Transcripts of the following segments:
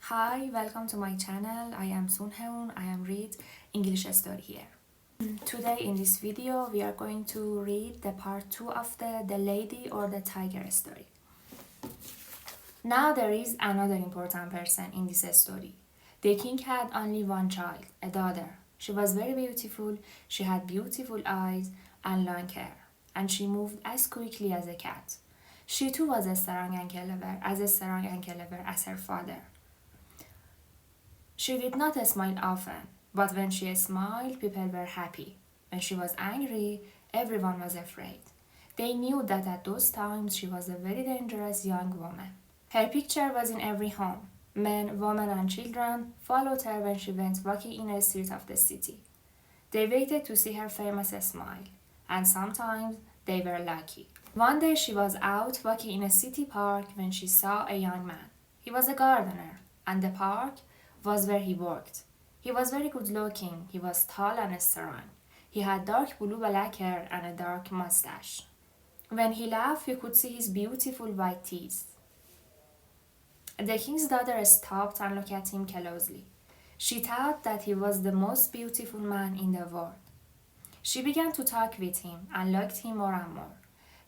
Hi, welcome to my channel. I am Sonheur. I am read English story here. Today in this video we are going to read the part 2 of the lady or the tiger story. Now there is another important person in this story. The king had only one child, a daughter. She was very beautiful. She had beautiful eyes and long hair, and she moved as quickly as a cat. She too was as strong and clever as her father. She did not smile often, but when she smiled, people were happy. When she was angry, everyone was afraid. They knew that at those times she was a very dangerous young woman. Her picture was in every home. Men, women, and children followed her when she went walking in a street of the city. They waited to see her famous smile, and sometimes they were lucky. One day she was out walking in a city park when she saw a young man. He was a gardener, and the park was where he worked. He was very good looking. He was tall and strong. He had dark blue black hair and a dark mustache. When he laughed, you could see his beautiful white teeth. The king's daughter stopped and looked at him closely. She thought that he was the most beautiful man in the world. She began to talk with him and liked him more and more.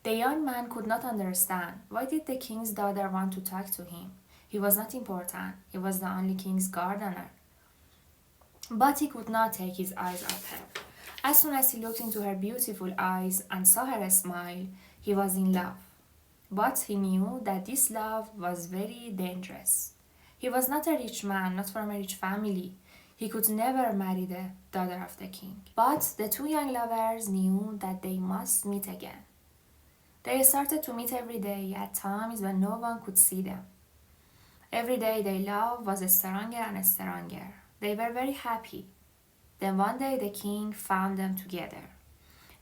The young man could not understand why did the king's daughter want to talk to him. He was not important. He was the only king's gardener. But he could not take his eyes off her. As soon as he looked into her beautiful eyes and saw her smile, he was in love. But he knew that this love was very dangerous. He was not a rich man, not from a rich family. He could never marry the daughter of the king. But the two young lovers knew that they must meet again. They started to meet every day at times when no one could see them. Every day their love was stronger and stronger. They were very happy. Then one day the king found them together.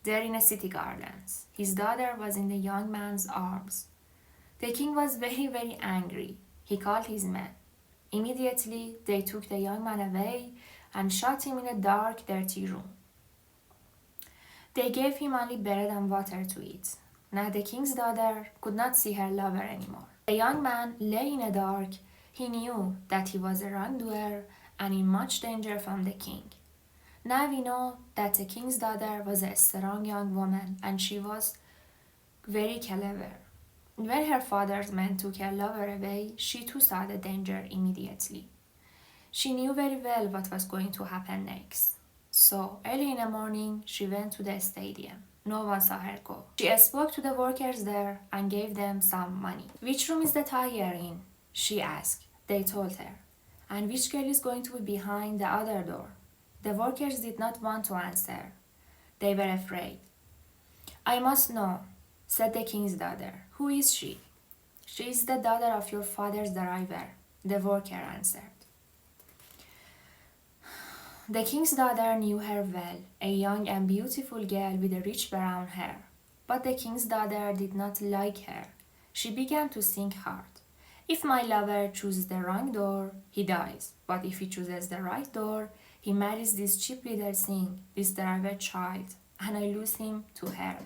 There in a city gardens. His daughter was in the young man's arms. The king was very angry. He called his men. Immediately they took the young man away and shut him in a dark, dirty room. They gave him only bread and water to eat. Now the king's daughter could not see her lover anymore. The young man lay in the dark. He knew that he was a wrongdoer and in much danger from the king. Now we know that the king's daughter was a strong young woman and she was very clever. When her father's men took her lover away, she too saw the danger immediately. She knew very well what was going to happen next. So early in the morning, she went to the stadium. No one saw her go. She spoke to the workers there and gave them some money. Which room is the tiger in? She asked. They told her. And which girl is going to be behind the other door? The workers did not want to answer. They were afraid. I must know, said the king's daughter. Who is she? She is the daughter of your father's driver, the worker answered. The king's daughter knew her well, a young and beautiful girl with a rich brown hair. But the king's daughter did not like her. She began to think hard. If my lover chooses the wrong door, he dies. But if he chooses the right door, he marries this cheap little thing, this driver child, and I lose him to her.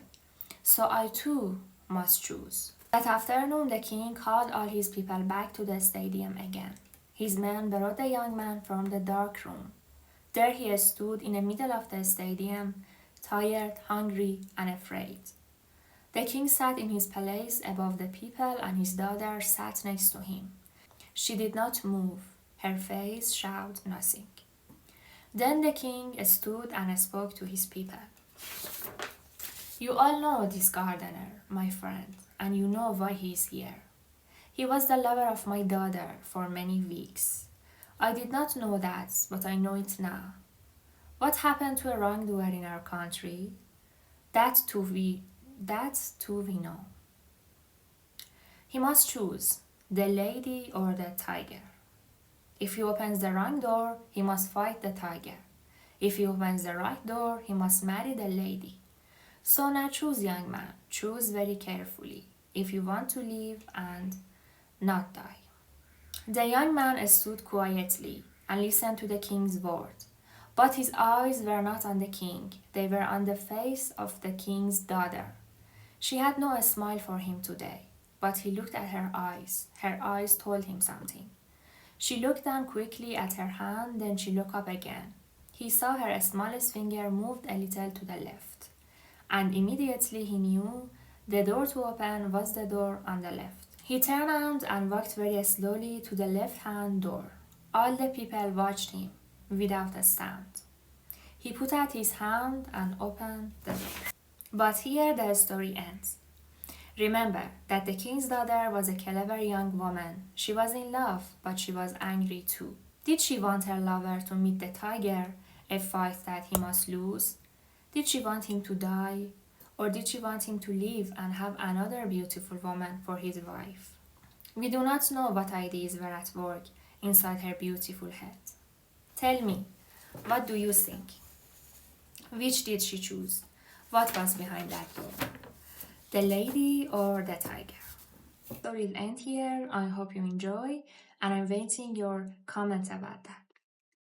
So I too must choose. That afternoon, the king called all his people back to the stadium again. His men brought the young man from the dark room. There he stood in the middle of the stadium, tired, hungry, and afraid. The king sat in his palace above the people and his daughter sat next to him. She did not move. Her face showed nothing. Then the king stood and spoke to his people. You all know this gardener, my friend, and you know why he is here. He was the lover of my daughter for many weeks. I did not know that, but I know it now. What happened to a wrongdoer in our country? That too we know. He must choose the lady or the tiger. If he opens the wrong door, he must fight the tiger. If he opens the right door, he must marry the lady. So now choose, young man. Choose very carefully if you want to live and not die. The young man stood quietly and listened to the king's words. But his eyes were not on the king. They were on the face of the king's daughter. She had no smile for him today, but he looked at her eyes. Her eyes told him something. She looked down quickly at her hand, then she looked up again. He saw her smallest finger moved a little to the left, and immediately he knew the door to open was the door on the left. He turned around and walked very slowly to the left-hand door. All the people watched him without a sound. He put out his hand and opened the door. But here the story ends. Remember that the king's daughter was a clever young woman. She was in love, but she was angry too. Did she want her lover to meet the tiger, a fight that he must lose? Did she want him to die? Or did she want him to live and have another beautiful woman for his wife? We do not know what ideas were at work inside her beautiful head. Tell me, what do you think? Which did she choose? What was behind that door? The lady or the tiger? So we'll end here. I hope you enjoy, and I'm waiting your comments about that.